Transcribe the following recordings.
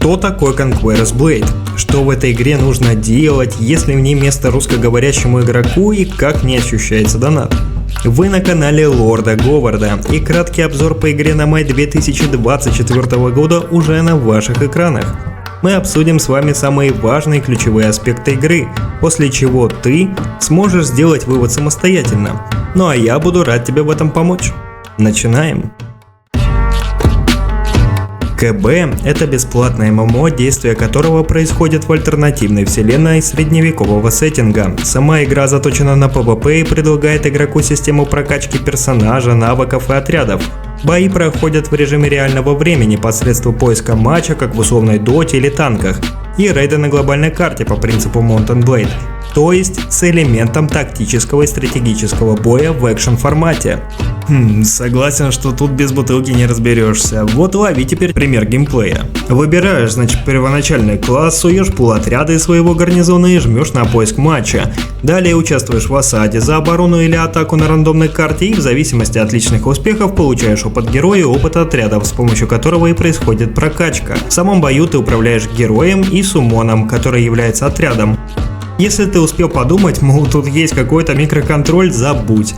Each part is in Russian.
Что такое Conqueror's Blade? Что в этой игре нужно делать, есть ли в ней место русскоговорящему игроку и как не ощущается донат? Вы на канале Лорда Говарда, и краткий обзор по игре на май 2024 года уже на ваших экранах. Мы обсудим с вами самые важные ключевые аспекты игры, после чего ты сможешь сделать вывод самостоятельно. Ну а я буду рад тебе в этом помочь. Начинаем! КБ – это бесплатное ММО, действие которого происходит в альтернативной вселенной средневекового сеттинга. Сама игра заточена на PvP и предлагает игроку систему прокачки персонажа, навыков и отрядов. Бои проходят в режиме реального времени посредством поиска матча, как в условной доте или танках, и рейды на глобальной карте по принципу Mount & Blade, то есть с элементом тактического и стратегического боя в экшен формате. Согласен, что тут без бутылки не разберешься. Вот лови теперь пример геймплея. Выбираешь, значит, первоначальный класс, суешь пул-отряда из своего гарнизона и жмешь на поиск матча. Далее участвуешь в осаде, за оборону или атаку на рандомной карте, и в зависимости от личных успехов получаешь опыт героя и опыт отрядов, с помощью которого и происходит прокачка. В самом бою ты управляешь героем и суммоном, который является отрядом. Если ты успел подумать, мол, тут есть какой-то микроконтроль, забудь.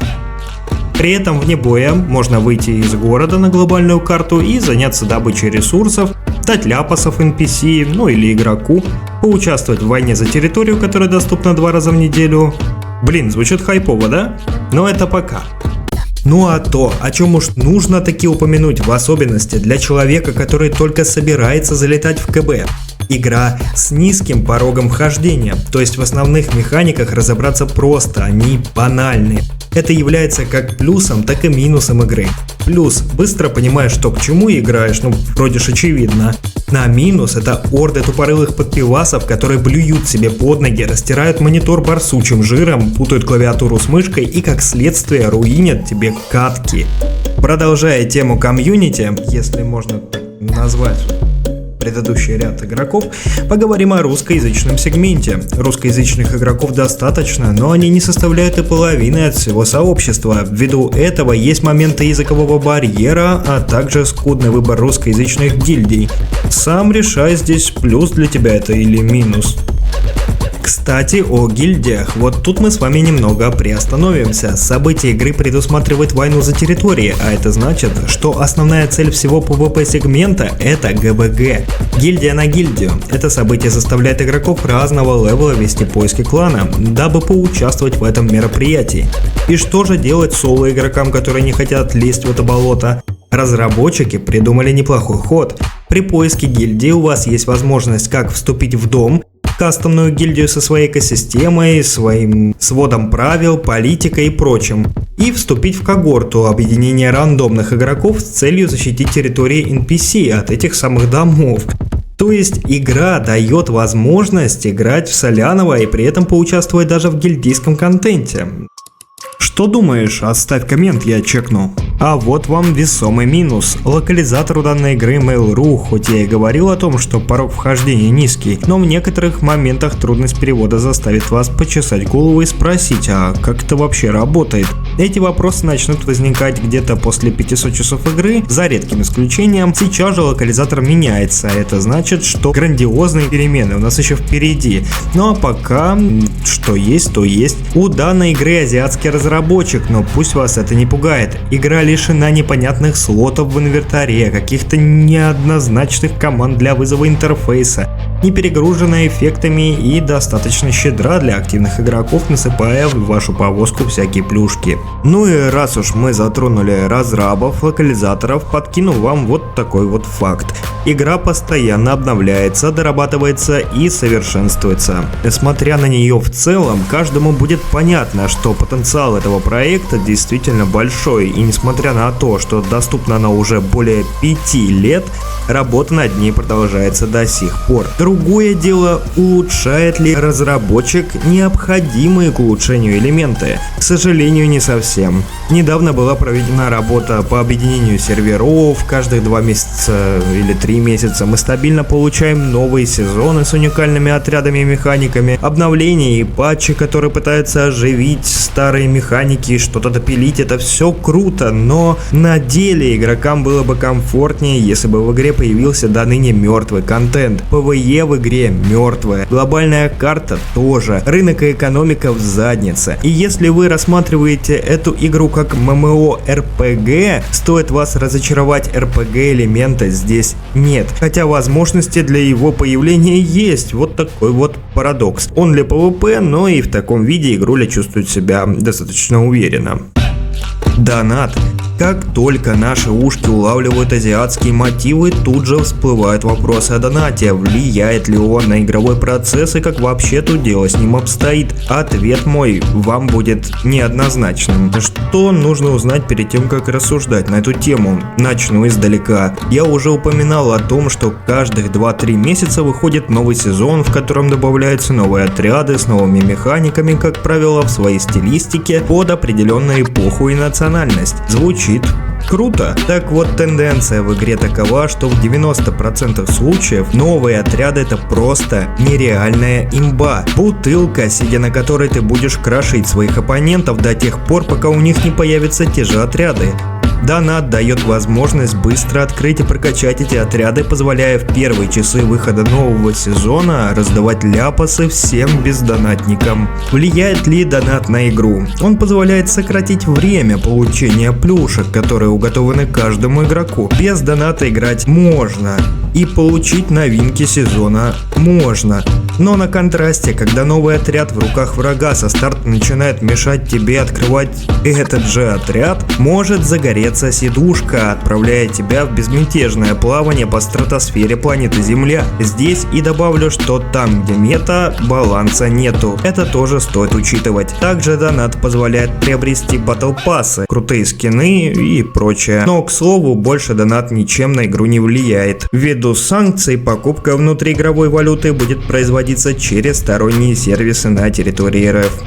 При этом вне боя можно выйти из города на глобальную карту и заняться добычей ресурсов, дать ляпасов NPC, ну или игроку, поучаствовать в войне за территорию, которая доступна 2 раза в неделю. Блин, звучит хайпово, да? Но это пока. Ну а то, о чем уж нужно таки упомянуть, в особенности для человека, который только собирается залетать в КБ. Игра с низким порогом вхождения, то есть в основных механиках разобраться просто, они банальны. Это является как плюсом, так и минусом игры. Плюс, быстро понимаешь, что к чему играешь, ну вроде ж очевидно. На минус это орды тупорылых подпивасов, которые блюют себе под ноги, растирают монитор барсучим жиром, путают клавиатуру с мышкой и как следствие руинят тебе катки. Продолжая тему комьюнити, если можно так назвать предыдущий ряд игроков, поговорим о русскоязычном сегменте. Русскоязычных игроков достаточно, но они не составляют и половины от всего сообщества. Ввиду этого есть моменты языкового барьера, а также скудный выбор русскоязычных гильдий. Сам решай здесь, плюс для тебя это или минус. Кстати, о гильдиях. Вот тут мы с вами немного приостановимся. События игры предусматривают войну за территории, а это значит, что основная цель всего PvP сегмента — это ГВГ. Гильдия на гильдию. Это событие заставляет игроков разного левела вести поиски клана, дабы поучаствовать в этом мероприятии. И что же делать соло игрокам, которые не хотят лезть в это болото? Разработчики придумали неплохой ход. При поиске гильдии у вас есть возможность как вступить в дом, кастомную гильдию со своей экосистемой, своим сводом правил, политикой и прочим, и вступить в когорту объединения рандомных игроков с целью защитить территории NPC от этих самых домов. То есть игра дает возможность играть в Соляново и при этом поучаствовать даже в гильдийском контенте. Что думаешь? Оставь коммент, я чекну. А вот вам весомый минус. Локализатор у данной игры Mail.ru, хоть я и говорил о том, что порог вхождения низкий, но в некоторых моментах трудность перевода заставит вас почесать голову и спросить, а как это вообще работает? Эти вопросы начнут возникать где-то после 500 часов игры, за редким исключением. Сейчас же локализатор меняется, это значит, что грандиозные перемены у нас еще впереди. Ну а пока, что есть, то есть. У данной игры азиатский разработчик, но пусть вас это не пугает. Игра лишена непонятных слотов в инвентаре, каких-то неоднозначных команд для вызова интерфейса, не перегружена эффектами и достаточно щедра для активных игроков, насыпая в вашу повозку всякие плюшки. Ну и раз уж мы затронули разрабов, локализаторов, подкину вам вот такой вот факт. Игра постоянно обновляется, дорабатывается и совершенствуется. Смотря на нее в целом, каждому будет понятно, что потенциал этого проекта действительно большой, и несмотря на то, что доступна она уже более 5 лет, работа над ней продолжается до сих пор. Другое дело, улучшает ли разработчик необходимые к улучшению элементы. К сожалению, не совсем. Недавно была проведена работа по объединению серверов, каждых 2 месяца или 3 месяца мы стабильно получаем новые сезоны с уникальными отрядами и механиками, обновления и патчи, которые пытаются оживить старые механики и что-то допилить. Это все круто, но на деле игрокам было бы комфортнее, если бы в игре появился до ныне мертвый контент. ПВЕ в игре мертвая. Глобальная карта тоже. Рынок и экономика в заднице. И если вы рассматриваете эту игру как ММО-РПГ, стоит вас разочаровать, РПГ элемента здесь нет. Хотя возможности для его появления есть. Вот такой вот парадокс. Он для PvP, но и в таком виде игруля чувствует себя достаточно уверенно. Донат. Как только наши ушки улавливают азиатские мотивы, тут же всплывают вопросы о донате. Влияет ли он на игровой процесс и как вообще тут дело с ним обстоит? Ответ мой вам будет неоднозначным. Что нужно узнать перед тем, как рассуждать на эту тему? Начну издалека. Я уже упоминал о том, что каждых 2-3 месяца выходит новый сезон, в котором добавляются новые отряды с новыми механиками, как правило, в своей стилистике под определенную эпоху и национальность. Звучит круто. Так вот, тенденция в игре такова, что в 90% случаев новые отряды — это просто нереальная имба. Бутылка, сидя на которой ты будешь крошить своих оппонентов до тех пор, пока у них не появятся те же отряды. Донат дает возможность быстро открыть и прокачать эти отряды, позволяя в первые часы выхода нового сезона раздавать ляпасы всем бездонатникам. Влияет ли донат на игру? Он позволяет сократить время получения плюшек, которые уготованы каждому игроку. Без доната играть можно. И получить новинки сезона можно. Но на контрасте, когда новый отряд в руках врага со старта начинает мешать тебе открывать этот же отряд, может загореться сидушка, отправляя тебя в безмятежное плавание по стратосфере планеты Земля. Здесь и добавлю, что там, где мета, баланса нету. Это тоже стоит учитывать. Также донат позволяет приобрести батл пассы, крутые скины и прочее. Но, к слову, больше донат ничем на игру не влияет. Ввиду санкций, покупка внутриигровой валюты будет производиться через сторонние сервисы на территории РФ.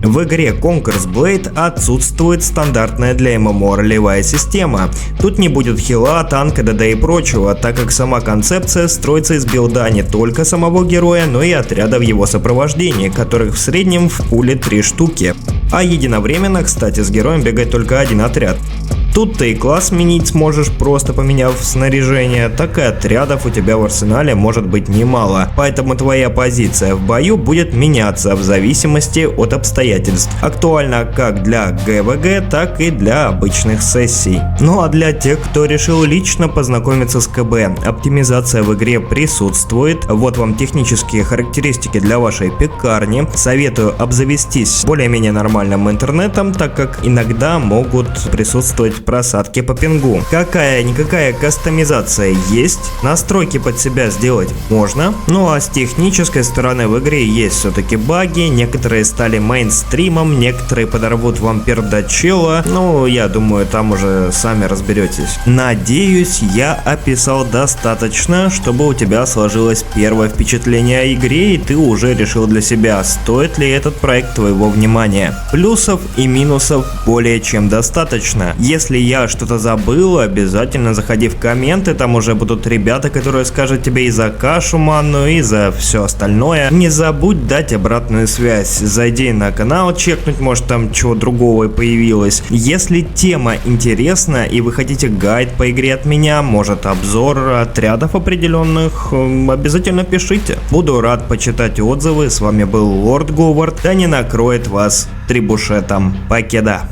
В игре Conquer's Blade отсутствует стандартная для ММО ролевая система. Тут не будет хила, танка, ДД и прочего, так как сама концепция строится из билда не только самого героя, но и отряда в его сопровождении, которых в среднем в пуле 3 штуки. А единовременно, кстати, с героем бегает только один отряд. Тут ты и класс сменить сможешь, просто поменяв снаряжение, так и отрядов у тебя в арсенале может быть немало, поэтому твоя позиция в бою будет меняться в зависимости от обстоятельств. Актуально как для ГВГ, так и для обычных сессий. Ну а для тех, кто решил лично познакомиться с КБ, оптимизация в игре присутствует. Вот вам технические характеристики для вашей пекарни. Советую обзавестись более-менее нормальным интернетом, так как иногда могут присутствовать просадки по пингу. Какая-никакая кастомизация есть, настройки под себя сделать можно, ну а с технической стороны в игре есть все-таки баги, некоторые стали мейнстримом, некоторые подорвут вам пердачела, ну я думаю, там уже сами разберетесь. Надеюсь, я описал достаточно, чтобы у тебя сложилось первое впечатление о игре и ты уже решил для себя, стоит ли этот проект твоего внимания. Плюсов и минусов более чем достаточно. Если я что-то забыл, обязательно заходи в комменты, там уже будут ребята, которые скажут тебе и за кашу манную, и за все остальное. Не забудь дать обратную связь, зайди на канал, чекнуть, может там чего другого появилось. Если тема интересна и вы хотите гайд по игре от меня, может обзор отрядов определенных, обязательно пишите. Буду рад почитать отзывы, с вами был Лорд Говард, да не накроет вас трибушетом. Покеда.